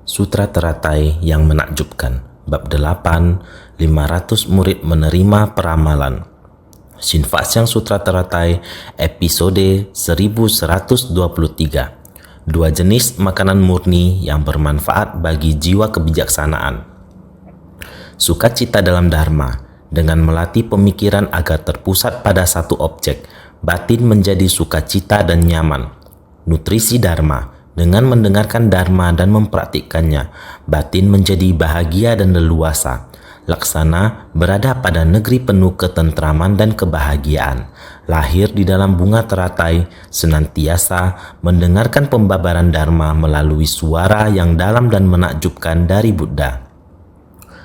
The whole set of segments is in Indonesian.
Sutra Teratai yang menakjubkan. Bab 8, 500 murid menerima peramalan. Shin Fa-Xiang Sutra Teratai, episode 1123. Dua jenis makanan murni yang bermanfaat bagi jiwa kebijaksanaan. Sukacita dalam Dharma. Dengan melatih pemikiran agar terpusat pada satu objek, batin menjadi sukacita dan nyaman. Nutrisi Dharma. Dengan mendengarkan Dharma dan mempraktikkannya, batin menjadi bahagia dan leluasa. Laksana berada pada negeri penuh ketentraman dan kebahagiaan. Lahir di dalam bunga teratai, senantiasa mendengarkan pembabaran Dharma melalui suara yang dalam dan menakjubkan dari Buddha.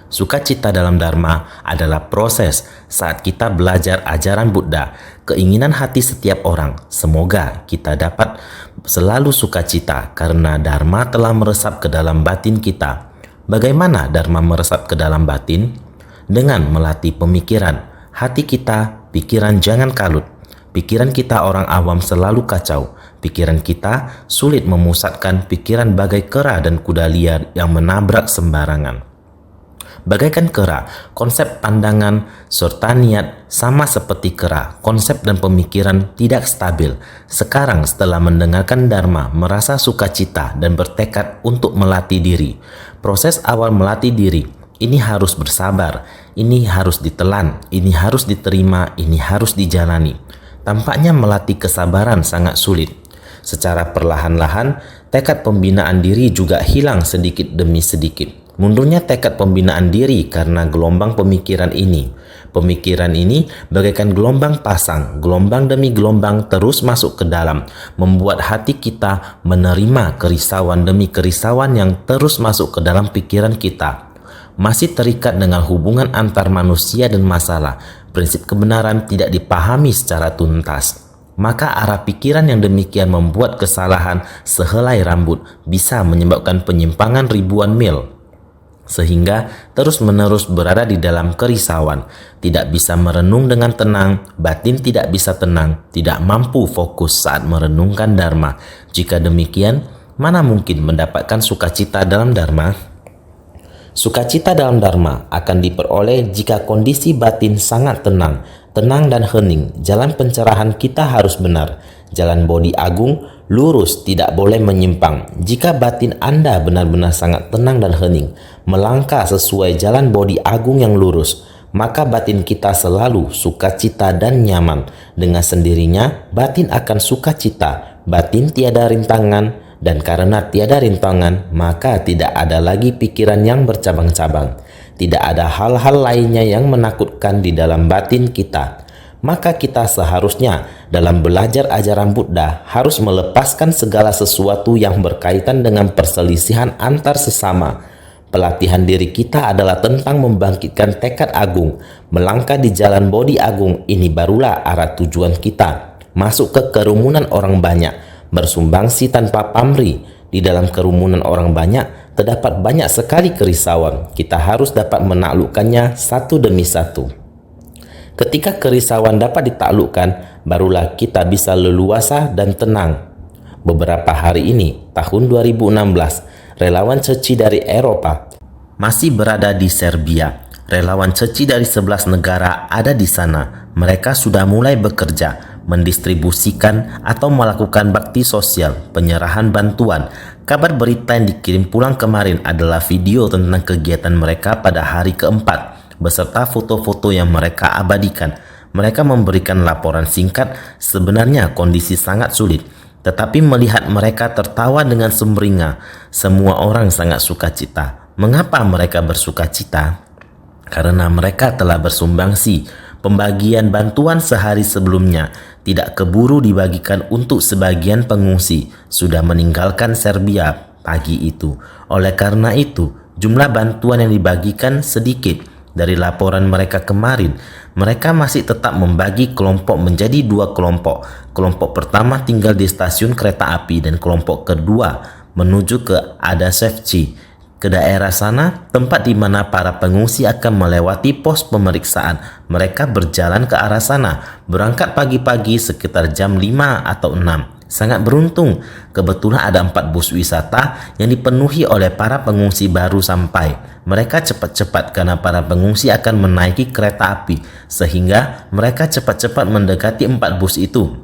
Sukacita dalam Dharma adalah proses saat kita belajar ajaran Buddha. Keinginan hati setiap orang, semoga kita dapat selalu sukacita karena Dharma telah meresap ke dalam batin kita. Bagaimana Dharma meresap ke dalam batin? Dengan melatih pemikiran. Hati kita, pikiran jangan kalut. Pikiran kita orang awam selalu kacau. Pikiran kita sulit memusatkan pikiran bagai kera dan kuda liar yang menabrak sembarangan. Bagaikan kera, konsep pandangan serta niat sama seperti kera. Konsep dan pemikiran tidak stabil. Sekarang setelah mendengarkan Dharma, merasa sukacita dan bertekad untuk melatih diri. Proses awal melatih diri, ini harus bersabar, ini harus ditelan, ini harus diterima, ini harus dijalani. Tampaknya melatih kesabaran sangat sulit. Secara perlahan-lahan, tekad pembinaan diri juga hilang sedikit demi sedikit. Mundurnya tekad pembinaan diri karena gelombang pemikiran ini. Pemikiran ini bagaikan gelombang pasang, gelombang demi gelombang terus masuk ke dalam, membuat hati kita menerima kerisauan demi kerisauan yang terus masuk ke dalam pikiran kita. Masih terikat dengan hubungan antar manusia dan masalah, prinsip kebenaran tidak dipahami secara tuntas. Maka arah pikiran yang demikian membuat kesalahan sehelai rambut bisa menyebabkan penyimpangan ribuan mil. Sehingga terus-menerus berada di dalam kerisauan, tidak bisa merenung dengan tenang, batin tidak bisa tenang, tidak mampu fokus saat merenungkan Dharma. Jika demikian, mana mungkin mendapatkan sukacita dalam Dharma? Sukacita dalam Dharma akan diperoleh jika kondisi batin sangat tenang dan hening. Jalan pencerahan kita harus benar. Jalan Bodhi Agung lurus, tidak boleh menyimpang. Jika batin Anda benar-benar sangat tenang dan hening, melangkah sesuai jalan Bodhi Agung yang lurus, maka batin kita selalu sukacita dan nyaman. Dengan sendirinya, batin akan sukacita. Batin tiada rintangan, dan karena tiada rintangan, maka tidak ada lagi pikiran yang bercabang-cabang. Tidak ada hal-hal lainnya yang menakutkan di dalam batin kita. Maka kita seharusnya dalam belajar ajaran Buddha harus melepaskan segala sesuatu yang berkaitan dengan perselisihan antar sesama. Pelatihan diri kita adalah tentang membangkitkan tekad agung, melangkah di jalan Bodhi Agung. Ini barulah arah tujuan kita. Masuk ke kerumunan orang banyak, bersumbangsi tanpa pamrih. Di dalam kerumunan orang banyak terdapat banyak sekali kerisauan. Kita harus dapat menaklukkannya satu demi satu. Ketika kerisauan dapat ditaklukkan, barulah kita bisa leluasa dan tenang. Beberapa hari ini, tahun 2016, relawan Ceci dari Eropa masih berada di Serbia. Relawan Ceci dari 11 negara ada di sana. Mereka sudah mulai bekerja, mendistribusikan atau melakukan bakti sosial, penyerahan bantuan. Kabar berita yang dikirim pulang kemarin adalah video tentang kegiatan mereka pada hari keempat, beserta foto-foto yang mereka abadikan. Mereka memberikan laporan singkat, sebenarnya kondisi sangat sulit. Tetapi melihat mereka tertawa dengan sumringah, semua orang sangat sukacita. Mengapa mereka bersukacita? Karena mereka telah bersumbangsi. Pembagian bantuan sehari sebelumnya tidak keburu dibagikan untuk sebagian pengungsi sudah meninggalkan Serbia pagi itu. Oleh karena itu, jumlah bantuan yang dibagikan sedikit. Dari laporan mereka kemarin, mereka masih tetap membagi kelompok menjadi dua kelompok. Kelompok pertama tinggal di stasiun kereta api dan kelompok kedua menuju ke Adasevci, ke daerah sana, tempat di mana para pengungsi akan melewati pos pemeriksaan. Mereka berjalan ke arah sana, berangkat pagi-pagi sekitar jam 5 atau 6. Sangat beruntung, kebetulan ada 4 bus wisata yang dipenuhi oleh para pengungsi baru sampai. Mereka cepat-cepat karena para pengungsi akan menaiki kereta api, sehingga mereka cepat-cepat mendekati 4 bus itu.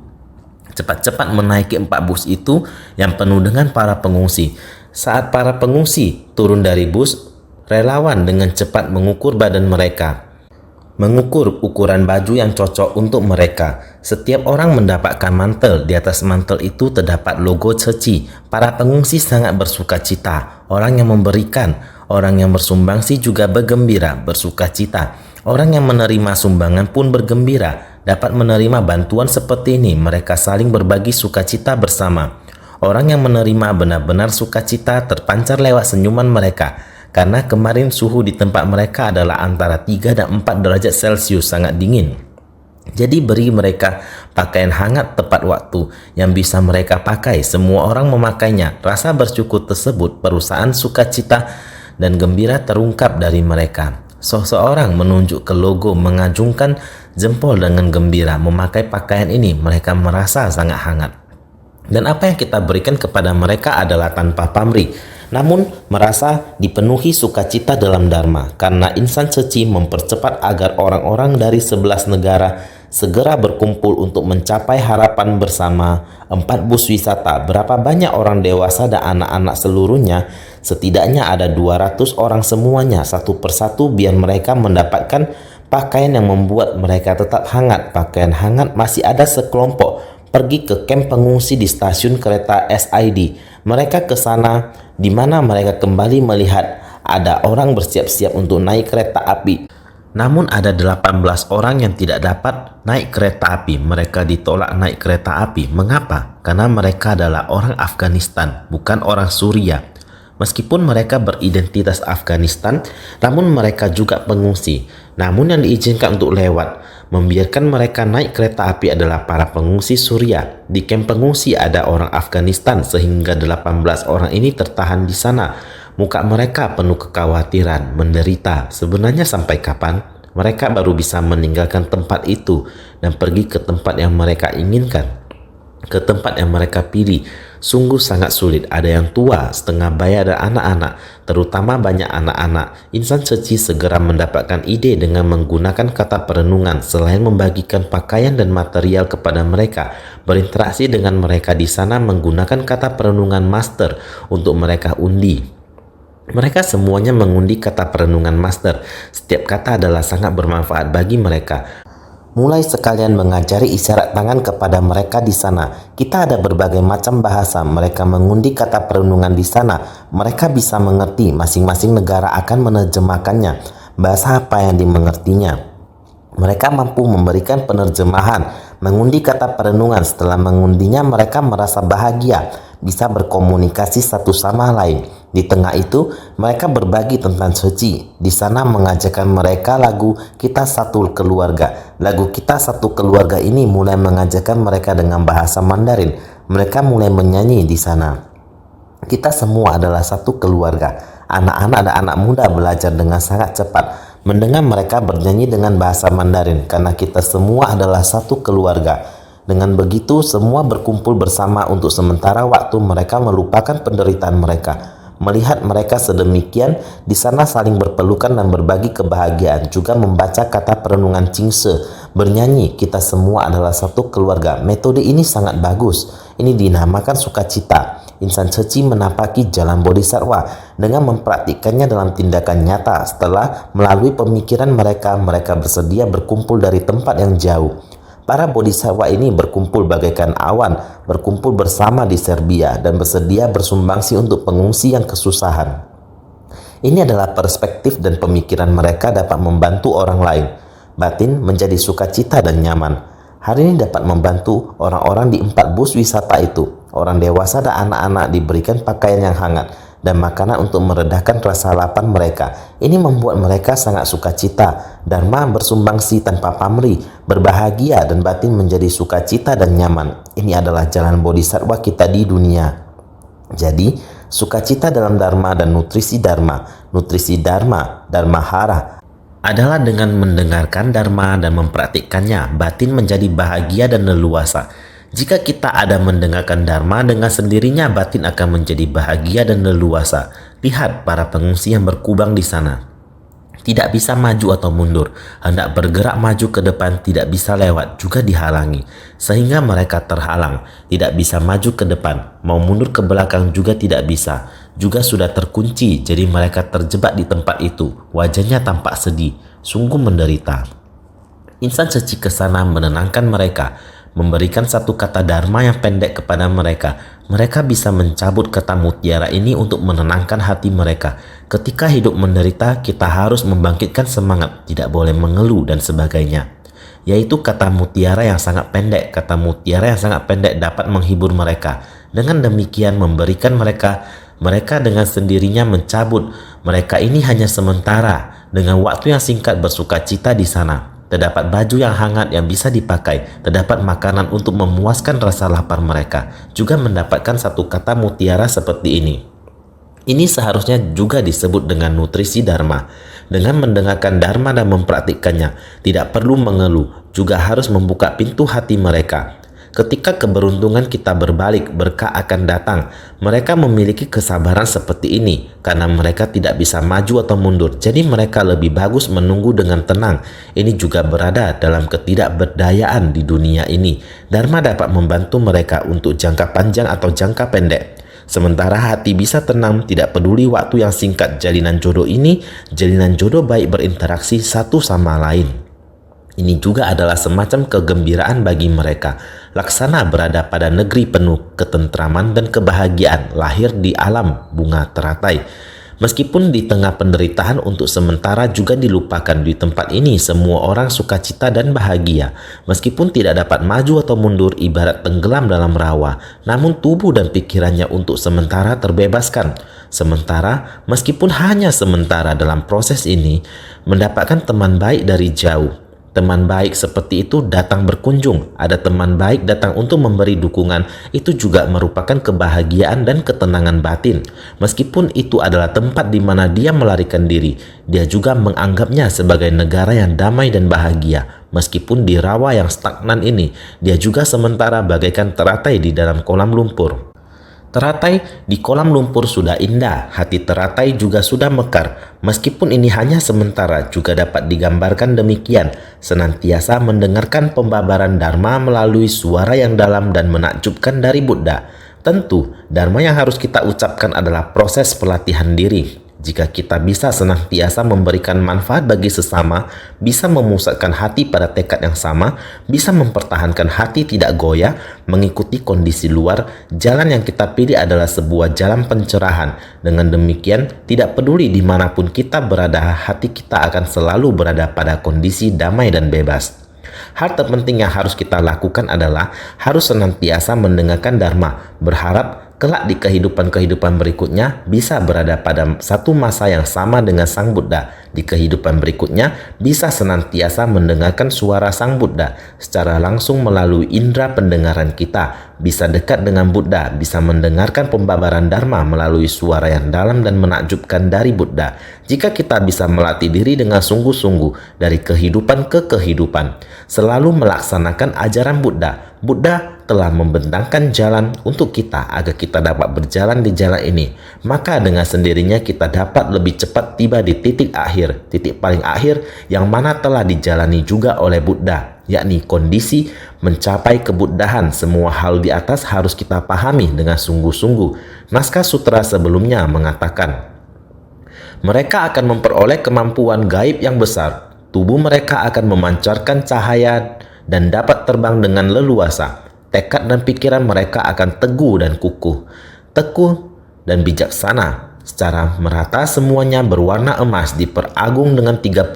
Cepat-cepat menaiki 4 bus itu yang penuh dengan para pengungsi. Saat para pengungsi turun dari bus, relawan dengan cepat mengukur badan mereka. Mengukur ukuran baju yang cocok untuk mereka. Setiap orang mendapatkan mantel. Di atas mantel itu terdapat logo Ceci. Para pengungsi sangat bersuka cita. Orang yang memberikan, orang yang bersumbangsi juga bergembira, bersuka cita. Orang yang menerima sumbangan pun bergembira. Dapat menerima bantuan seperti ini, mereka saling berbagi sukacita bersama. Orang yang menerima benar-benar sukacita terpancar lewat senyuman mereka. Karena kemarin suhu di tempat mereka adalah antara 3 dan 4 derajat Celcius, sangat dingin. Jadi beri mereka pakaian hangat tepat waktu yang bisa mereka pakai. Semua orang memakainya. Rasa bersyukur tersebut, perusahaan sukacita dan gembira terungkap dari mereka. Seseorang menunjuk ke logo, mengajungkan jempol dengan gembira. Memakai pakaian ini, mereka merasa sangat hangat. Dan apa yang kita berikan kepada mereka adalah tanpa pamrih, namun merasa dipenuhi sukacita dalam Dharma, karena insan Ceci mempercepat agar orang-orang dari 11 negara segera berkumpul untuk mencapai harapan bersama. 4 bus wisata, berapa banyak orang dewasa dan anak-anak seluruhnya, setidaknya ada 200 orang semuanya, satu persatu biar mereka mendapatkan pakaian yang membuat mereka tetap hangat. Pakaian hangat masih ada sekelompok pergi ke kamp pengungsi di stasiun kereta SID. Mereka ke sana, di mana mereka kembali melihat ada orang bersiap-siap untuk naik kereta api. Namun ada 18 orang yang tidak dapat naik kereta api. Mereka ditolak naik kereta api. Mengapa? Karena mereka adalah orang Afghanistan, bukan orang Suriah. Meskipun mereka beridentitas Afghanistan, namun mereka juga pengungsi. Namun yang diizinkan untuk lewat, membiarkan mereka naik kereta api adalah para pengungsi Suriah. Di kamp pengungsi ada orang Afghanistan, sehingga 18 orang ini tertahan di sana. Muka mereka penuh kekhawatiran, menderita. Sebenarnya sampai kapan mereka baru bisa meninggalkan tempat itu dan pergi ke tempat yang mereka inginkan, ke tempat yang mereka pilih? Sungguh sangat sulit. Ada yang tua, setengah baya dan anak-anak, terutama banyak anak-anak. Insan Ceci segera mendapatkan ide dengan menggunakan kata perenungan. Selain membagikan pakaian dan material kepada mereka, berinteraksi dengan mereka di sana menggunakan kata perenungan master untuk mereka undi. Mereka semuanya mengundi kata perenungan master. Setiap kata adalah sangat bermanfaat bagi mereka. Mulai sekalian mengajari isyarat tangan kepada mereka di sana. Kita ada berbagai macam bahasa. Mereka mengundi kata perenungan di sana. Mereka bisa mengerti. Masing-masing negara akan menerjemahkannya. Bahasa apa yang dimengertinya. Mereka mampu memberikan penerjemahan. Mengundi kata perenungan. Setelah mengundinya, mereka merasa bahagia, bisa berkomunikasi satu sama lain. Di tengah itu, mereka berbagi tentang Ceci. Di sana mengajarkan mereka lagu Kita Satu Keluarga. Lagu Kita Satu Keluarga ini mulai mengajarkan mereka dengan bahasa Mandarin. Mereka mulai menyanyi di sana. Kita semua adalah satu keluarga. Anak-anak dan anak muda belajar dengan sangat cepat mendengar mereka bernyanyi dengan bahasa Mandarin, karena kita semua adalah satu keluarga. Dengan begitu, semua berkumpul bersama untuk sementara waktu. Mereka melupakan penderitaan mereka. Melihat mereka sedemikian, di sana saling berpelukan dan berbagi kebahagiaan. Juga membaca kata perenungan Qingse, bernyanyi, kita semua adalah satu keluarga. Metode ini sangat bagus. Ini dinamakan sukacita. Insan Ceci menapaki jalan bodhisattva dengan mempraktikkannya dalam tindakan nyata. Setelah melalui pemikiran mereka, mereka bersedia berkumpul dari tempat yang jauh. Para bodhisattva ini berkumpul bagaikan awan, berkumpul bersama di Serbia dan bersedia bersumbangsih untuk pengungsi yang kesusahan. Ini adalah perspektif dan pemikiran mereka dapat membantu orang lain. Batin menjadi sukacita dan nyaman. Hari ini dapat membantu orang-orang di 4 bus wisata itu. Orang dewasa dan anak-anak diberikan pakaian yang hangat dan makanan untuk meredahkan rasa lapar mereka. Ini membuat mereka sangat sukacita. Dharma bersumbangsi tanpa pamrih, berbahagia dan batin menjadi sukacita dan nyaman. Ini adalah jalan bodhisattva kita di dunia. Jadi, sukacita dalam Dharma dan nutrisi Dharma Dharma hara, adalah dengan mendengarkan Dharma dan mempraktikkannya, batin menjadi bahagia dan leluasa. Jika kita ada mendengarkan Dharma, dengan sendirinya batin akan menjadi bahagia dan leluasa. Lihat para pengungsi yang berkubang di sana. Tidak bisa maju atau mundur, hendak bergerak maju ke depan tidak bisa lewat, juga dihalangi. Sehingga mereka terhalang, tidak bisa maju ke depan, mau mundur ke belakang juga tidak bisa. Juga sudah terkunci, jadi mereka terjebak di tempat itu. Wajahnya tampak sedih, sungguh menderita. Insan suci ke sana menenangkan mereka, memberikan satu kata dharma yang pendek kepada mereka. Mereka bisa mencabut kata mutiara ini untuk menenangkan hati mereka. Ketika hidup menderita, kita harus membangkitkan semangat, tidak boleh mengeluh dan sebagainya. Yaitu kata mutiara yang sangat pendek. Kata mutiara yang sangat pendek dapat menghibur mereka. Dengan demikian memberikan mereka dengan sendirinya mencabut. Mereka ini hanya sementara. Dengan waktu yang singkat bersukacita di sana. Terdapat baju yang hangat yang bisa dipakai, terdapat makanan untuk memuaskan rasa lapar mereka, juga mendapatkan satu kata mutiara seperti ini. Ini seharusnya juga disebut dengan nutrisi Dharma. Dengan mendengarkan Dharma dan mempraktikkannya, tidak perlu mengeluh, juga harus membuka pintu hati mereka. Ketika keberuntungan kita berbalik, berkah akan datang. Mereka memiliki kesabaran seperti ini karena mereka tidak bisa maju atau mundur. Jadi mereka lebih bagus menunggu dengan tenang. Ini juga berada dalam ketidakberdayaan di dunia ini. Dharma dapat membantu mereka untuk jangka panjang atau jangka pendek. Sementara hati bisa tenang, tidak peduli waktu yang singkat jalinan jodoh ini, jalinan jodoh baik berinteraksi satu sama lain. Ini juga adalah semacam kegembiraan bagi mereka. Laksana berada pada negeri penuh ketentraman dan kebahagiaan, lahir di alam bunga teratai. Meskipun di tengah penderitaan untuk sementara juga dilupakan, di tempat ini semua orang sukacita dan bahagia. Meskipun tidak dapat maju atau mundur, ibarat tenggelam dalam rawa, namun tubuh dan pikirannya untuk sementara terbebaskan. Sementara, meskipun hanya sementara dalam proses ini, mendapatkan teman baik dari jauh. Teman baik seperti itu datang berkunjung. Ada teman baik datang untuk memberi dukungan. Itu juga merupakan kebahagiaan dan ketenangan batin. Meskipun itu adalah tempat di mana dia melarikan diri, dia juga menganggapnya sebagai negara yang damai dan bahagia. Meskipun di rawa yang stagnan ini, dia juga sementara bagaikan teratai di dalam kolam lumpur. Teratai di kolam lumpur sudah indah, hati teratai juga sudah mekar. Meskipun ini hanya sementara, juga dapat digambarkan demikian. Senantiasa mendengarkan pembabaran Dharma melalui suara yang dalam dan menakjubkan dari Buddha. Tentu, Dharma yang harus kita ucapkan adalah proses pelatihan diri. Jika kita bisa senantiasa memberikan manfaat bagi sesama, bisa memusatkan hati pada tekad yang sama, bisa mempertahankan hati tidak goyah, mengikuti kondisi luar, jalan yang kita pilih adalah sebuah jalan pencerahan. Dengan demikian, tidak peduli dimanapun kita berada, hati kita akan selalu berada pada kondisi damai dan bebas. Hal terpenting yang harus kita lakukan adalah harus senantiasa mendengarkan Dharma, berharap kelak di kehidupan-kehidupan berikutnya bisa berada pada satu masa yang sama dengan Sang Buddha. Di kehidupan berikutnya bisa senantiasa mendengarkan suara Sang Buddha secara langsung melalui indera pendengaran kita. Bisa dekat dengan Buddha, bisa mendengarkan pembabaran Dharma melalui suara yang dalam dan menakjubkan dari Buddha. Jika kita bisa melatih diri dengan sungguh-sungguh dari kehidupan ke kehidupan, selalu melaksanakan ajaran Buddha, Buddha telah membentangkan jalan untuk kita agar kita dapat berjalan di jalan ini. Maka dengan sendirinya kita dapat lebih cepat tiba di titik akhir, titik paling akhir yang mana telah dijalani juga oleh Buddha, yakni kondisi mencapai kebuddhaan. Semua hal di atas harus kita pahami dengan sungguh-sungguh. Naskah sutra sebelumnya mengatakan, mereka akan memperoleh kemampuan gaib yang besar. Tubuh mereka akan memancarkan cahaya dan dapat terbang dengan leluasa. Tekad dan pikiran mereka akan teguh dan kukuh, teguh dan bijaksana. Secara merata semuanya berwarna emas, diperagung dengan 32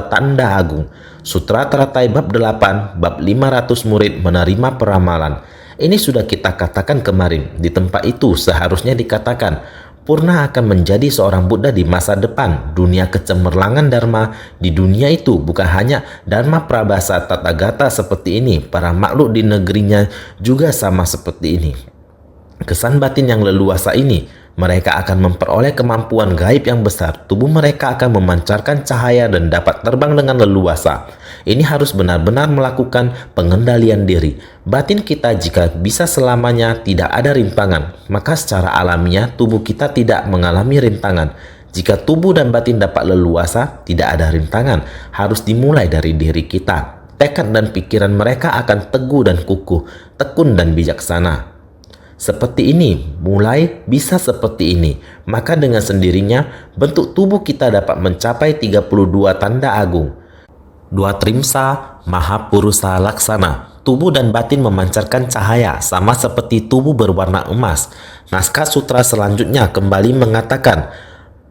tanda agung. Sutra Teratai bab 8, bab 500 murid menerima peramalan. Ini sudah kita katakan kemarin. Di tempat itu seharusnya dikatakan, Purna akan menjadi seorang Buddha di masa depan. Dunia kecemerlangan Dharma di dunia itu bukan hanya Dharma Prabhasa Tathagata seperti ini. Para makhluk di negerinya juga sama seperti ini. Kesan batin yang leluasa ini Mereka akan memperoleh kemampuan gaib yang besar. Tubuh mereka akan memancarkan cahaya dan dapat terbang dengan leluasa. Ini harus benar-benar melakukan pengendalian diri. Batin kita jika bisa selamanya tidak ada rintangan, maka secara alamiah tubuh kita tidak mengalami rintangan. Jika tubuh dan batin dapat leluasa, tidak ada rintangan. Harus dimulai dari diri kita. Tekad dan pikiran mereka akan teguh dan kukuh, tekun dan bijaksana. Seperti ini, mulai bisa seperti ini. Maka dengan sendirinya, bentuk tubuh kita dapat mencapai 32 tanda agung. Dua Trimsa, Mahapurusa Laksana. Tubuh dan batin memancarkan cahaya, sama seperti tubuh berwarna emas. Naskah sutra selanjutnya kembali mengatakan,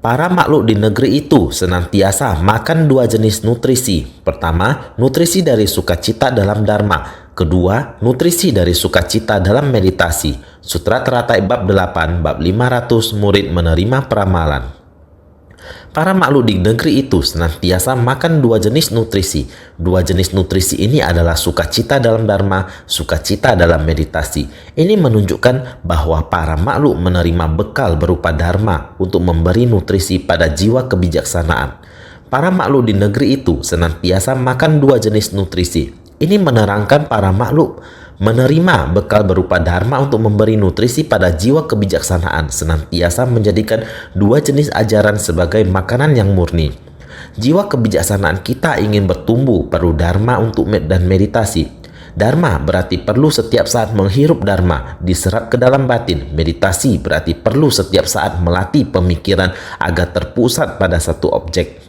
para makhluk di negeri itu senantiasa makan dua jenis nutrisi. Pertama, nutrisi dari sukacita dalam dharma. Kedua, nutrisi dari sukacita dalam meditasi. Sutra Teratai bab 8, bab 500, murid menerima peramalan. Para makhluk di negeri itu senantiasa makan dua jenis nutrisi. Dua jenis nutrisi ini adalah sukacita dalam dharma, sukacita dalam meditasi. Ini menunjukkan bahwa para makhluk menerima bekal berupa dharma untuk memberi nutrisi pada jiwa kebijaksanaan. Para makhluk di negeri itu senantiasa makan dua jenis nutrisi. Ini menerangkan para makhluk menerima bekal berupa dharma untuk memberi nutrisi pada jiwa kebijaksanaan, senantiasa menjadikan dua jenis ajaran sebagai makanan yang murni. Jiwa kebijaksanaan kita ingin bertumbuh, perlu dharma untuk dan meditasi. Dharma berarti perlu setiap saat menghirup dharma, diserap ke dalam batin. Meditasi berarti perlu setiap saat melatih pemikiran agar terpusat pada satu objek.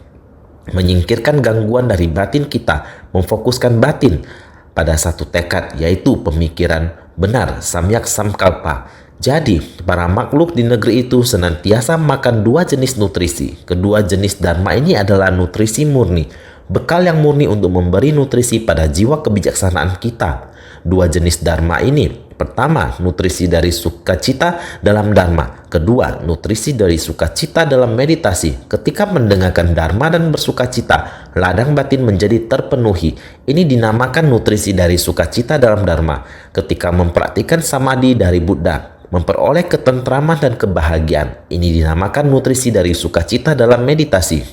Menyingkirkan gangguan dari batin kita, memfokuskan batin pada satu tekad, yaitu pemikiran benar, samyak samkalpa. Jadi, para makhluk di negeri itu senantiasa makan dua jenis nutrisi. Kedua jenis dharma ini adalah nutrisi murni, bekal yang murni untuk memberi nutrisi pada jiwa kebijaksanaan kita. Dua jenis dharma ini, pertama, nutrisi dari sukacita dalam dharma. Kedua, nutrisi dari sukacita dalam meditasi. Ketika mendengarkan dharma dan bersukacita, ladang batin menjadi terpenuhi. Ini dinamakan nutrisi dari sukacita dalam dharma. Ketika mempraktikkan samadhi dari Buddha, memperoleh ketentraman dan kebahagiaan. Ini dinamakan nutrisi dari sukacita dalam meditasi.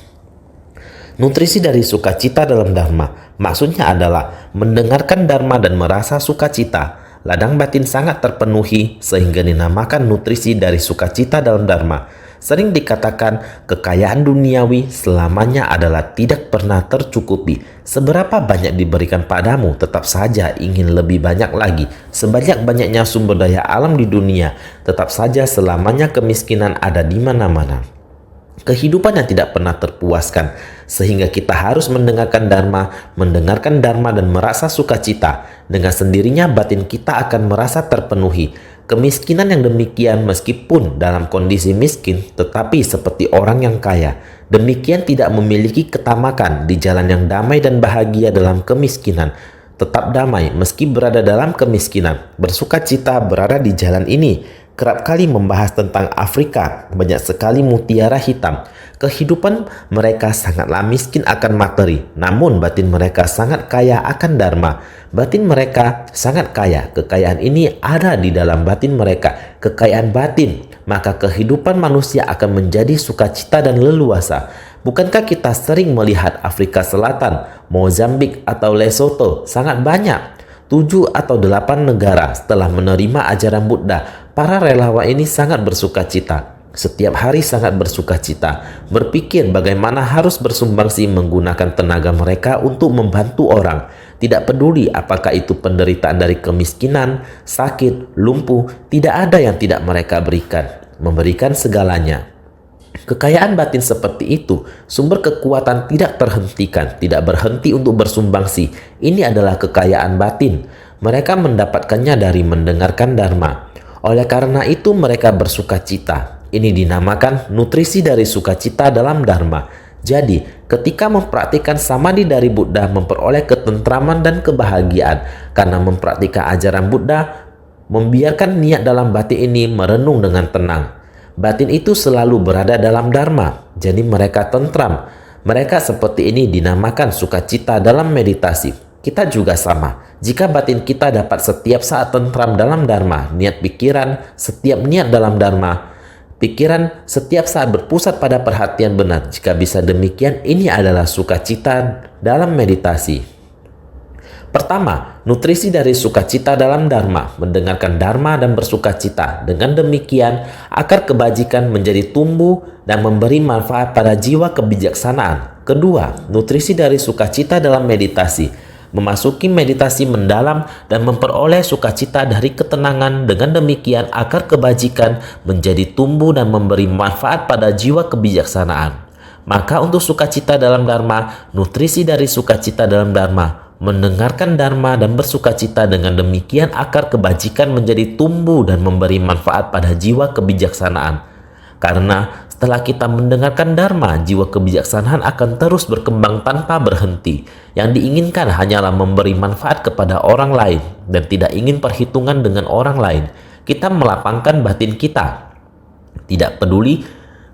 Nutrisi dari sukacita dalam dharma maksudnya adalah mendengarkan dharma dan merasa sukacita. Ladang batin sangat terpenuhi sehingga dinamakan nutrisi dari sukacita dalam dharma. Sering dikatakan kekayaan duniawi selamanya adalah tidak pernah tercukupi. Seberapa banyak diberikan padamu, tetap saja ingin lebih banyak lagi. Sebanyak-banyaknya sumber daya alam di dunia, tetap saja selamanya kemiskinan ada di mana-mana. Kehidupan yang tidak pernah terpuaskan, sehingga kita harus mendengarkan dharma dan merasa sukacita. Dengan sendirinya batin kita akan merasa terpenuhi. Kemiskinan yang demikian meskipun dalam kondisi miskin, tetapi seperti orang yang kaya. Demikian tidak memiliki ketamakan di jalan yang damai dan bahagia dalam kemiskinan. Tetap damai meski berada dalam kemiskinan. Bersukacita berada di jalan ini. Kerap kali membahas tentang Afrika, banyak sekali mutiara hitam. Kehidupan mereka sangatlah miskin akan materi, namun batin mereka sangat kaya akan dharma. Batin mereka sangat kaya, kekayaan ini ada di dalam batin mereka, kekayaan batin. Maka kehidupan manusia akan menjadi sukacita dan leluasa. Bukankah kita sering melihat Afrika Selatan, Mozambik atau Lesotho sangat banyak? 7 atau 8 negara setelah menerima ajaran Buddha, para relawan ini sangat bersukacita. Setiap hari sangat bersukacita, berpikir bagaimana harus bersumbangsi menggunakan tenaga mereka untuk membantu orang. Tidak peduli apakah itu penderitaan dari kemiskinan, sakit, lumpuh, tidak ada yang tidak mereka berikan. Memberikan segalanya. Kekayaan batin seperti itu, sumber kekuatan tidak terhentikan, tidak berhenti untuk bersumbangsi. Ini adalah kekayaan batin. Mereka mendapatkannya dari mendengarkan dharma. Oleh karena itu mereka bersukacita. Ini dinamakan nutrisi dari sukacita dalam dharma. Jadi, ketika mempraktikkan samadhi dari Buddha, memperoleh ketentraman dan kebahagiaan. Karena mempraktikkan ajaran Buddha, membiarkan niat dalam batin ini merenung dengan tenang. Batin itu selalu berada dalam dharma, jadi mereka tentram. Mereka seperti ini dinamakan sukacita dalam meditasi. Kita juga sama. Jika batin kita dapat setiap saat tentram dalam dharma, niat pikiran, setiap niat dalam dharma, Pikiran setiap saat berpusat pada perhatian benar. Jika bisa demikian, ini adalah sukacita dalam meditasi. Pertama, nutrisi dari sukacita dalam Dharma, mendengarkan Dharma dan bersukacita. Dengan demikian, akar kebajikan menjadi tumbuh dan memberi manfaat pada jiwa kebijaksanaan. Kedua, nutrisi dari sukacita dalam meditasi, memasuki meditasi mendalam dan memperoleh sukacita dari ketenangan. Dengan demikian, akar kebajikan menjadi tumbuh dan memberi manfaat pada jiwa kebijaksanaan. Maka untuk sukacita dalam Dharma, nutrisi dari sukacita dalam Dharma, mendengarkan Dharma dan bersukacita. Dengan demikian, akar kebajikan menjadi tumbuh dan memberi manfaat pada jiwa kebijaksanaan. Karena setelah kita mendengarkan Dharma, jiwa kebijaksanaan akan terus berkembang tanpa berhenti. Yang diinginkan hanyalah memberi manfaat kepada orang lain dan tidak ingin perhitungan dengan orang lain. Kita melapangkan batin kita, tidak peduli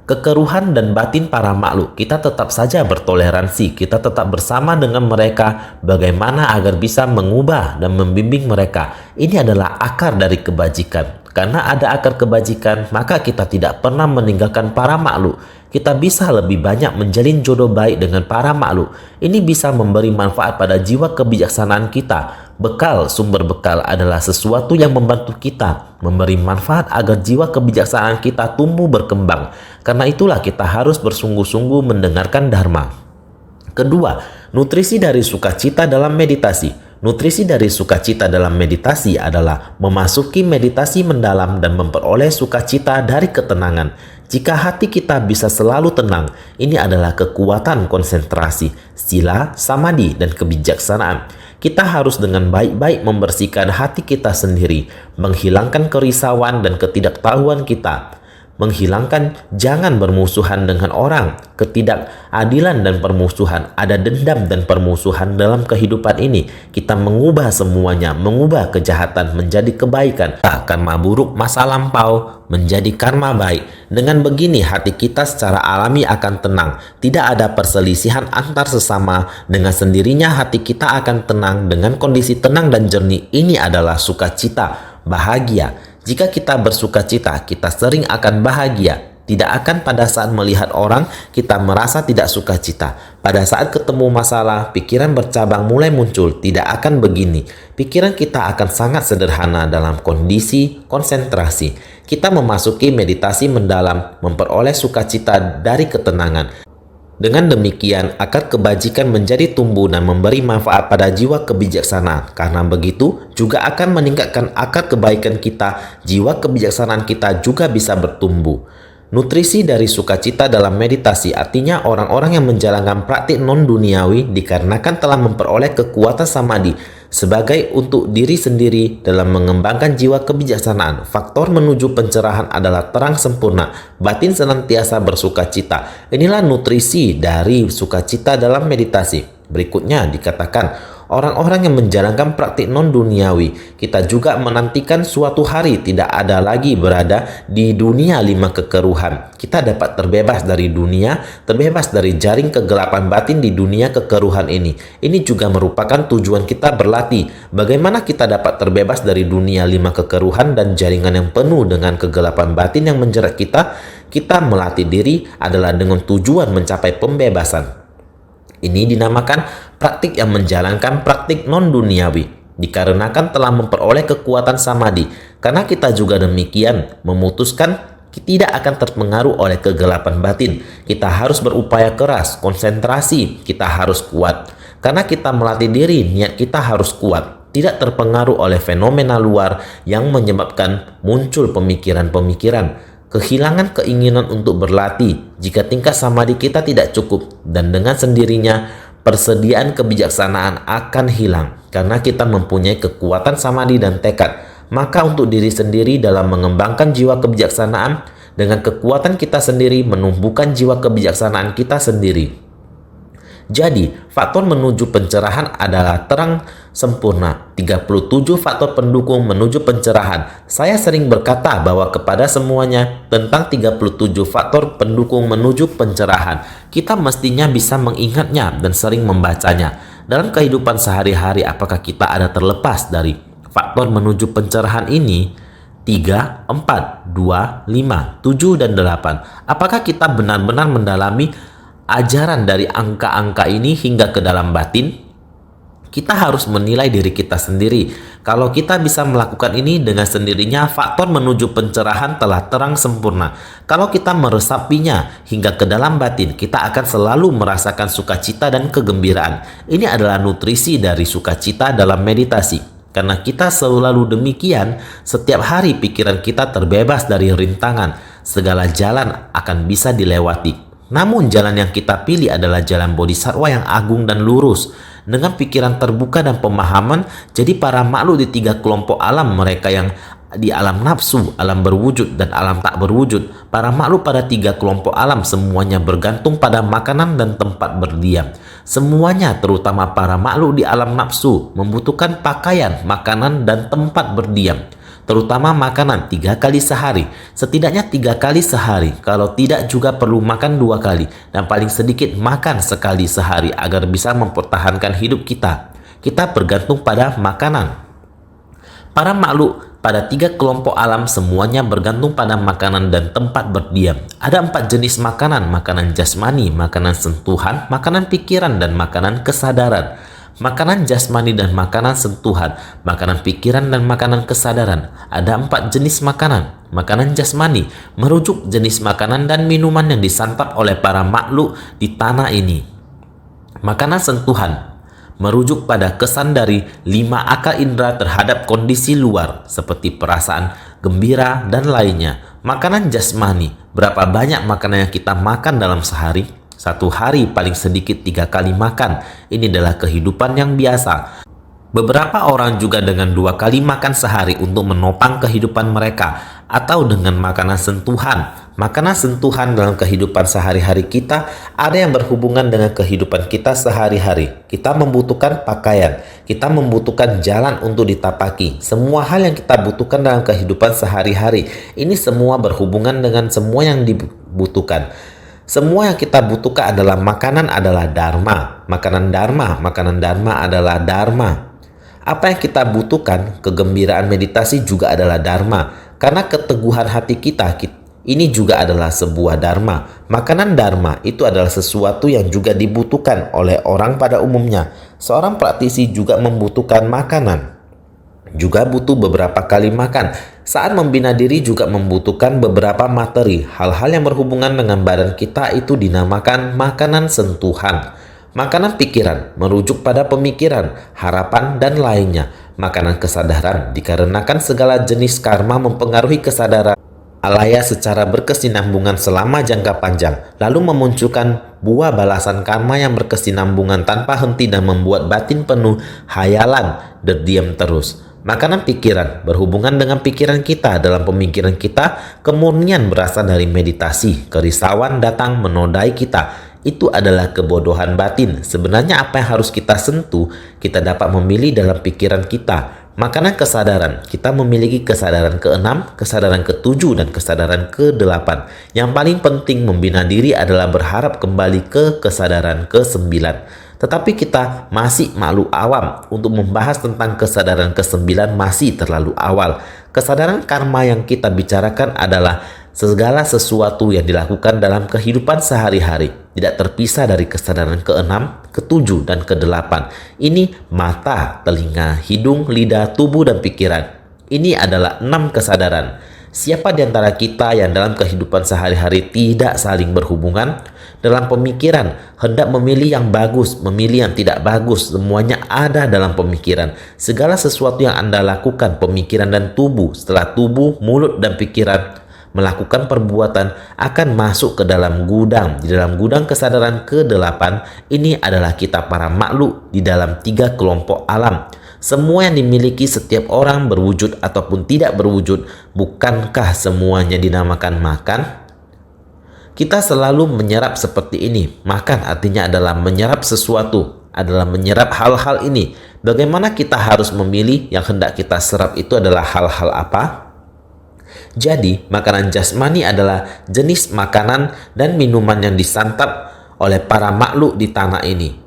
kekeruhan dan batin para makhluk. Kita tetap saja bertoleransi, kita tetap bersama dengan mereka bagaimana agar bisa mengubah dan membimbing mereka. Ini adalah akar dari kebajikan. Karena ada akar kebajikan, maka kita tidak pernah meninggalkan para makhluk. Kita bisa lebih banyak menjalin jodoh baik dengan para makhluk. Ini bisa memberi manfaat pada jiwa kebijaksanaan kita. Bekal, sumber bekal adalah sesuatu yang membantu kita memberi manfaat agar jiwa kebijaksanaan kita tumbuh berkembang. Karena itulah kita harus bersungguh-sungguh mendengarkan Dharma. Kedua, nutrisi dari sukacita dalam meditasi. Nutrisi dari sukacita dalam meditasi adalah memasuki meditasi mendalam dan memperoleh sukacita dari ketenangan. Jika hati kita bisa selalu tenang, ini adalah kekuatan konsentrasi, sila, samadhi, dan kebijaksanaan. Kita harus dengan baik-baik membersihkan hati kita sendiri, menghilangkan kerisauan dan ketidaktahuan kita. Menghilangkan jangan bermusuhan dengan orang, ketidakadilan dan permusuhan, ada dendam dan permusuhan dalam kehidupan ini. Kita mengubah semuanya, mengubah kejahatan menjadi kebaikan, karma buruk masa lampau menjadi karma baik. Dengan begini hati kita secara alami akan tenang, tidak ada perselisihan antar sesama. Dengan sendirinya hati kita akan tenang. Dengan kondisi tenang dan jernih, ini adalah sukacita, bahagia. Jika kita bersukacita, kita sering akan bahagia. Tidak akan pada saat melihat orang, kita merasa tidak sukacita. Pada saat ketemu masalah, pikiran bercabang mulai muncul. Tidak akan begini. Pikiran kita akan sangat sederhana dalam kondisi konsentrasi. Kita memasuki meditasi mendalam, memperoleh sukacita dari ketenangan. Dengan demikian, akar kebajikan menjadi tumbuh dan memberi manfaat pada jiwa kebijaksanaan. Karena begitu, juga akan meningkatkan akar kebaikan kita. Jiwa kebijaksanaan kita juga bisa bertumbuh. Nutrisi dari sukacita dalam meditasi artinya orang-orang yang menjalankan praktik non-duniawi dikarenakan telah memperoleh kekuatan samadhi sebagai untuk diri sendiri dalam mengembangkan jiwa kebijaksanaan. Faktor menuju pencerahan adalah terang sempurna, batin senantiasa bersukacita. Inilah nutrisi dari sukacita dalam meditasi. Berikutnya dikatakan, orang-orang yang menjalankan praktik non-duniawi, kita juga menantikan suatu hari tidak ada lagi berada di dunia 5 kekeruhan. Kita dapat terbebas dari dunia, terbebas dari jaring kegelapan batin di dunia kekeruhan ini. Ini juga merupakan tujuan kita berlatih. Bagaimana kita dapat terbebas dari dunia 5 kekeruhan dan jaringan yang penuh dengan kegelapan batin yang menjerat kita? Kita melatih diri adalah dengan tujuan mencapai pembebasan. Ini dinamakan praktik yang menjalankan praktik non-duniawi, dikarenakan telah memperoleh kekuatan samadhi. Karena kita juga demikian memutuskan tidak akan terpengaruh oleh kegelapan batin. Kita harus berupaya keras, konsentrasi, kita harus kuat. Karena kita melatih diri, niat kita harus kuat, tidak terpengaruh oleh fenomena luar yang menyebabkan muncul pemikiran-pemikiran. Kehilangan keinginan untuk berlatih jika tingkat samadhi kita tidak cukup, dan dengan sendirinya persediaan kebijaksanaan akan hilang karena kita mempunyai kekuatan samadhi dan tekad. Maka untuk diri sendiri dalam mengembangkan jiwa kebijaksanaan, dengan kekuatan kita sendiri menumbuhkan jiwa kebijaksanaan kita sendiri. Jadi, faktor menuju pencerahan adalah terang sempurna. 37 faktor pendukung menuju pencerahan. Saya sering berkata bahwa kepada semuanya tentang 37 faktor pendukung menuju pencerahan. Kita mestinya bisa mengingatnya dan sering membacanya. Dalam kehidupan sehari-hari, apakah kita ada terlepas dari faktor menuju pencerahan ini? 3, 4, 2, 5, 7, dan 8. Apakah kita benar-benar mendalami ajaran dari angka-angka ini hingga ke dalam batin? Kita harus menilai diri kita sendiri. Kalau kita bisa melakukan ini dengan sendirinya, faktor menuju pencerahan telah terang sempurna. Kalau kita meresapinya hingga ke dalam batin, kita akan selalu merasakan sukacita dan kegembiraan. Ini adalah nutrisi dari sukacita dalam meditasi. Karena kita selalu demikian, setiap hari pikiran kita terbebas dari rintangan. Segala jalan akan bisa dilewati. Namun jalan yang kita pilih adalah jalan bodhisattva yang agung dan lurus. Dengan pikiran terbuka dan pemahaman, jadi para makhluk di 3 kelompok alam, mereka yang di alam nafsu, alam berwujud, dan alam tak berwujud. Para makhluk pada 3 kelompok alam semuanya bergantung pada makanan dan tempat berdiam. Semuanya, terutama para makhluk di alam nafsu, membutuhkan pakaian, makanan, dan tempat berdiam. Terutama makanan 3 kali sehari, setidaknya 3 kali sehari, kalau tidak juga perlu makan 2 kali, dan paling sedikit makan sekali sehari agar bisa mempertahankan hidup kita. Kita bergantung pada makanan. Para makhluk pada 3 kelompok alam semuanya bergantung pada makanan dan tempat berdiam. Ada 4 jenis makanan: makanan jasmani, makanan sentuhan, makanan pikiran, dan makanan kesadaran. Makanan jasmani dan makanan sentuhan, makanan pikiran, dan makanan kesadaran. Ada 4 jenis makanan. Makanan jasmani merujuk jenis makanan dan minuman yang disantap oleh para makhluk di tanah ini. Makanan sentuhan merujuk pada kesan dari 5 akal indera terhadap kondisi luar seperti perasaan gembira dan lainnya. Makanan jasmani, berapa banyak makanan yang kita makan dalam sehari? 1 hari paling sedikit 3 kali makan. Ini adalah kehidupan yang biasa. Beberapa orang juga dengan 2 kali makan sehari untuk menopang kehidupan mereka, atau dengan makanan sentuhan. Makanan sentuhan dalam kehidupan sehari-hari kita ada yang berhubungan dengan kehidupan kita sehari-hari. Kita membutuhkan pakaian, kita membutuhkan jalan untuk ditapaki. Semua hal yang kita butuhkan dalam kehidupan sehari-hari, ini semua berhubungan dengan semua yang dibutuhkan. Semua yang kita butuhkan adalah makanan adalah dharma. Makanan dharma adalah dharma. Apa yang kita butuhkan, kegembiraan meditasi juga adalah dharma. Karena keteguhan hati kita, ini juga adalah sebuah dharma. Makanan dharma itu adalah sesuatu yang juga dibutuhkan oleh orang pada umumnya. Seorang praktisi juga membutuhkan makanan, juga butuh beberapa kali makan. Saat membina diri juga membutuhkan beberapa materi. Hal-hal yang berhubungan dengan badan kita itu dinamakan makanan sentuhan. Makanan pikiran merujuk pada pemikiran, harapan, dan lainnya. Makanan kesadaran dikarenakan segala jenis karma mempengaruhi kesadaran alaya secara berkesinambungan selama jangka panjang, lalu memunculkan buah balasan karma yang berkesinambungan tanpa henti dan membuat batin penuh hayalan berdiam terus. Makanan pikiran berhubungan dengan pikiran kita. Dalam pemikiran kita, kemurnian berasal dari meditasi. Kerisauan datang menodai kita. Itu adalah kebodohan batin. Sebenarnya apa yang harus kita sentuh, kita dapat memilih dalam pikiran kita. Makanan kesadaran, kita memiliki kesadaran ke-6, kesadaran ke-7, dan kesadaran ke-8. Yang paling penting membina diri adalah berharap kembali ke kesadaran ke-9. Tetapi kita masih makhluk awam. Untuk membahas tentang kesadaran ke-9 masih terlalu awal. Kesadaran karma yang kita bicarakan adalah segala sesuatu yang dilakukan dalam kehidupan sehari-hari, tidak terpisah dari kesadaran ke-6, ke-7, dan ke-8. Ini mata, telinga, hidung, lidah, tubuh, dan pikiran. Ini adalah 6 kesadaran. Siapa di antara kita yang dalam kehidupan sehari-hari tidak saling berhubungan? Dalam pemikiran, hendak memilih yang bagus, memilih yang tidak bagus, semuanya ada dalam pemikiran. Segala sesuatu yang Anda lakukan, pemikiran dan tubuh, setelah tubuh, mulut, dan pikiran melakukan perbuatan akan masuk ke dalam gudang. Di dalam gudang kesadaran ke-8, ini adalah kita para makhluk di dalam 3 kelompok alam. Semua yang dimiliki setiap orang berwujud ataupun tidak berwujud, bukankah semuanya dinamakan makan? Kita selalu menyerap seperti ini. Makan artinya adalah menyerap sesuatu, adalah menyerap hal-hal ini. Bagaimana kita harus memilih yang hendak kita serap itu adalah hal-hal apa? Jadi, makanan jasmani adalah jenis makanan dan minuman yang disantap oleh para makhluk di tanah ini.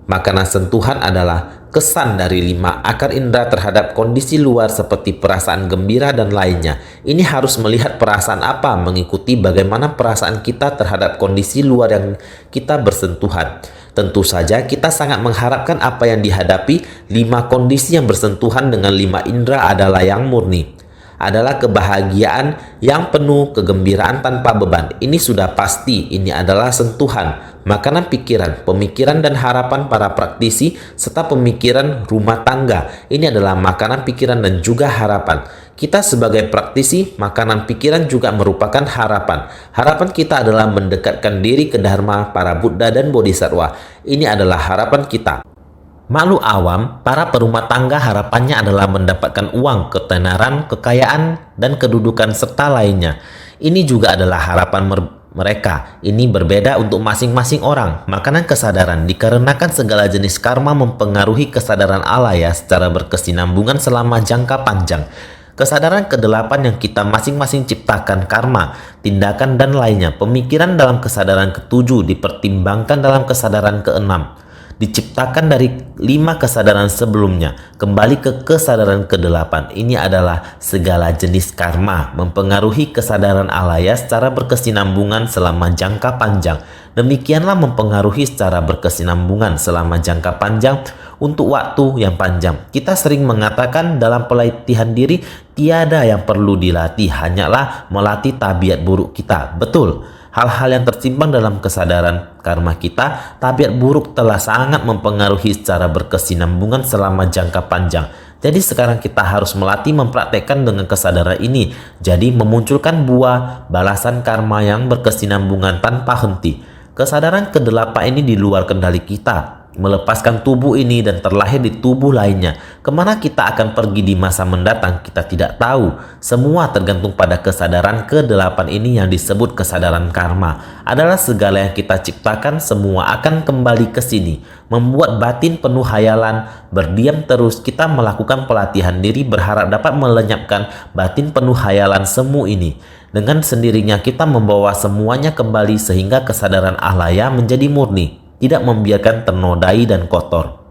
Makanan sentuhan adalah kesan dari 5 akar indera terhadap kondisi luar seperti perasaan gembira dan lainnya. Ini harus melihat perasaan apa mengikuti bagaimana perasaan kita terhadap kondisi luar yang kita bersentuhan. Tentu saja kita sangat mengharapkan apa yang dihadapi 5 kondisi yang bersentuhan dengan 5 indera adalah yang murni. Adalah kebahagiaan yang penuh, kegembiraan tanpa beban. Ini sudah pasti, ini adalah sentuhan. Makanan pikiran, pemikiran dan harapan para praktisi, serta pemikiran rumah tangga. Ini adalah makanan pikiran dan juga harapan. Kita sebagai praktisi, makanan pikiran juga merupakan harapan. Harapan kita adalah mendekatkan diri ke Dharma, para Buddha dan Bodhisattva. Ini adalah harapan kita. Makhluk awam, para perumah tangga harapannya adalah mendapatkan uang, ketenaran, kekayaan, dan kedudukan serta lainnya. Ini juga adalah harapan mereka. Ini berbeda untuk masing-masing orang. Makanan kesadaran dikarenakan segala jenis karma mempengaruhi kesadaran alaya secara berkesinambungan selama jangka panjang. Kesadaran kedelapan yang kita masing-masing ciptakan karma, tindakan, dan lainnya. Pemikiran dalam kesadaran ketujuh dipertimbangkan dalam kesadaran keenam. Diciptakan dari 5 kesadaran sebelumnya, kembali ke kesadaran ke-8. Ini adalah segala jenis karma mempengaruhi kesadaran alaya secara berkesinambungan selama jangka panjang. Demikianlah mempengaruhi secara berkesinambungan selama jangka panjang untuk waktu yang panjang. Kita sering mengatakan dalam pelatihan diri, tiada yang perlu dilatih, hanyalah melatih tabiat buruk kita. Betul. Hal-hal yang tersimpan dalam kesadaran karma kita, tabiat buruk telah sangat mempengaruhi secara berkesinambungan selama jangka panjang. Jadi sekarang kita harus melatih mempraktekkan dengan kesadaran ini. Jadi memunculkan buah balasan karma yang berkesinambungan tanpa henti. Kesadaran ke-8 ini di luar kendali kita. Melepaskan tubuh ini dan terlahir di tubuh lainnya. Kemana kita akan pergi di masa mendatang kita tidak tahu. Semua tergantung pada kesadaran ke-8 ini yang disebut kesadaran karma. Adalah segala yang kita ciptakan semua akan kembali ke sini. Membuat batin penuh hayalan, berdiam terus. Kita melakukan pelatihan diri berharap dapat melenyapkan batin penuh hayalan semu ini. Dengan sendirinya kita membawa semuanya kembali sehingga kesadaran alaya menjadi murni. Tidak membiarkan ternodai dan kotor.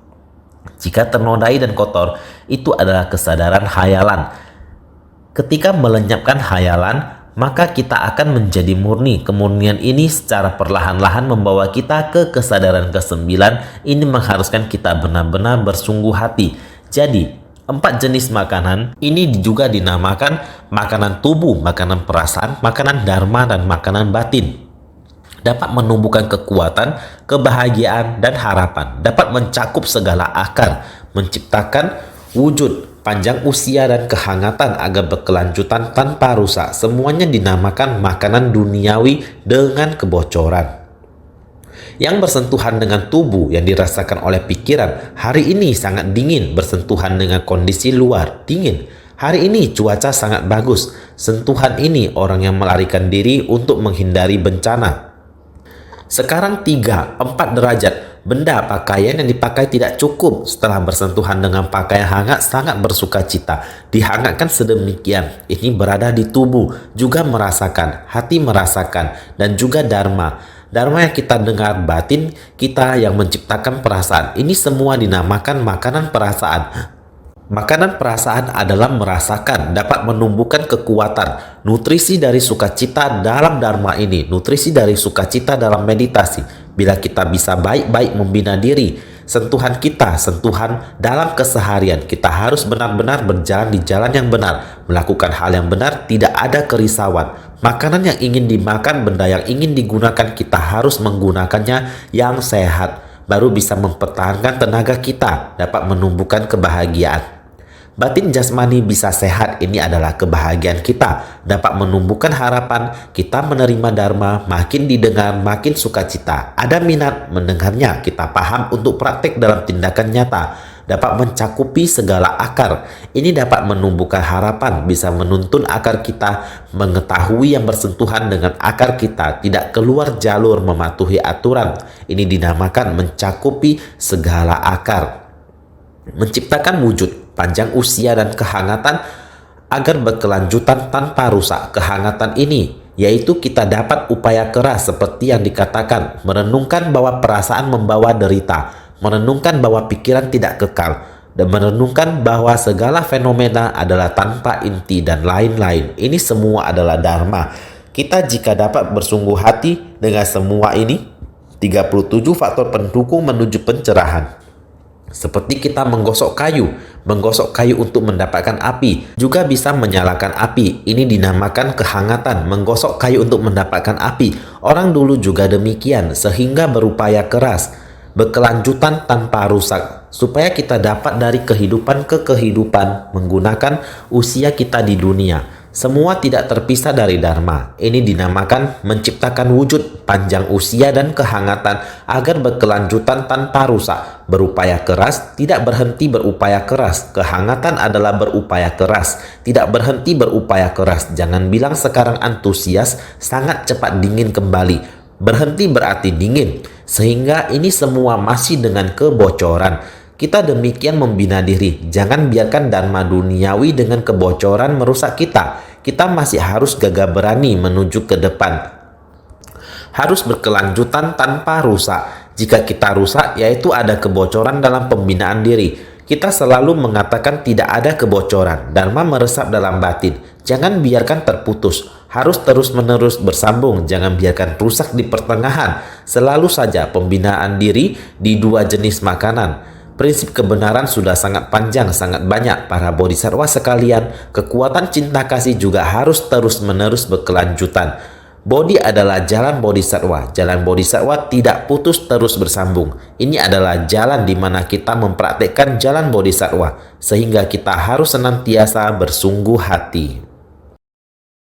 Jika ternodai dan kotor, itu adalah kesadaran hayalan. Ketika melenyapkan hayalan, maka kita akan menjadi murni. Kemurnian ini secara perlahan-lahan membawa kita ke kesadaran ke-9. Ini mengharuskan kita benar-benar bersungguh hati. Jadi, 4 jenis makanan ini juga dinamakan makanan tubuh, makanan perasaan, makanan dharma, dan makanan batin. Dapat menumbuhkan kekuatan, kebahagiaan, dan harapan. Dapat mencakup segala akar, menciptakan wujud, panjang usia, dan kehangatan agar berkelanjutan tanpa rusak. Semuanya dinamakan makanan duniawi dengan kebocoran. Yang bersentuhan dengan tubuh yang dirasakan oleh pikiran, hari ini sangat dingin, bersentuhan dengan kondisi luar, dingin. Hari ini cuaca sangat bagus, sentuhan ini orang yang melarikan diri untuk menghindari bencana. Sekarang 3-4 derajat, benda pakaian yang dipakai tidak cukup. Setelah bersentuhan dengan pakaian hangat, sangat bersuka cita. Dihangatkan sedemikian, ini berada di tubuh, juga merasakan, hati merasakan, dan juga dharma. Dharma yang kita dengar, batin kita yang menciptakan perasaan. Ini semua dinamakan makanan perasaan. Makanan perasaan adalah merasakan, dapat menumbuhkan kekuatan, nutrisi dari sukacita dalam dharma ini, nutrisi dari sukacita dalam meditasi. Bila kita bisa baik-baik membina diri, sentuhan kita, sentuhan dalam keseharian, kita harus benar-benar berjalan di jalan yang benar, melakukan hal yang benar, tidak ada kerisauan. Makanan yang ingin dimakan, benda yang ingin digunakan, kita harus menggunakannya yang sehat, baru bisa mempertahankan tenaga kita, dapat menumbuhkan kebahagiaan. Batin jasmani bisa sehat, ini adalah kebahagiaan kita, dapat menumbuhkan harapan, kita menerima dharma, makin didengar, makin sukacita. Ada minat mendengarnya, kita paham untuk praktek dalam tindakan nyata, dapat mencakupi segala akar. Ini dapat menumbuhkan harapan, bisa menuntun akar kita, mengetahui yang bersentuhan dengan akar kita, tidak keluar jalur mematuhi aturan. Ini dinamakan mencakupi segala akar. Menciptakan wujud, panjang usia, dan kehangatan agar berkelanjutan tanpa rusak. Kehangatan ini yaitu kita dapat upaya keras seperti yang dikatakan, merenungkan bahwa perasaan membawa derita, merenungkan bahwa pikiran tidak kekal, dan merenungkan bahwa segala fenomena adalah tanpa inti dan lain-lain. Ini semua adalah dharma. Kita jika dapat bersungguh hati dengan semua ini, 37 faktor pendukung menuju pencerahan. Seperti kita menggosok kayu untuk mendapatkan api, juga bisa menyalakan api. Ini dinamakan kehangatan, menggosok kayu untuk mendapatkan api. Orang dulu juga demikian, sehingga berupaya keras, berkelanjutan tanpa rusak, supaya kita dapat dari kehidupan ke kehidupan menggunakan usia kita di dunia. Semua tidak terpisah dari dharma. Ini dinamakan menciptakan wujud panjang usia dan kehangatan agar berkelanjutan tanpa rusak. Berupaya keras, tidak berhenti berupaya keras. Kehangatan adalah berupaya keras, tidak berhenti berupaya keras. Jangan bilang sekarang antusias, sangat cepat dingin kembali. Berhenti berarti dingin. Sehingga ini semua masih dengan kebocoran. Kita demikian membina diri. Jangan biarkan dharma duniawi dengan kebocoran merusak kita. Kita masih harus gagah berani menuju ke depan. Harus berkelanjutan tanpa rusak. Jika kita rusak, yaitu ada kebocoran dalam pembinaan diri. Kita selalu mengatakan tidak ada kebocoran. Dharma meresap dalam batin. Jangan biarkan terputus. Harus terus-menerus bersambung. Jangan biarkan rusak di pertengahan. Selalu saja pembinaan diri di dua jenis makanan. Prinsip kebenaran sudah sangat panjang, sangat banyak. Para bodhisattva sekalian, kekuatan cinta kasih juga harus terus-menerus berkelanjutan. Bodhi adalah jalan bodhisattva. Jalan bodhisattva tidak putus terus bersambung. Ini adalah jalan di mana kita mempraktekkan jalan bodhisattva, sehingga kita harus senantiasa bersungguh hati.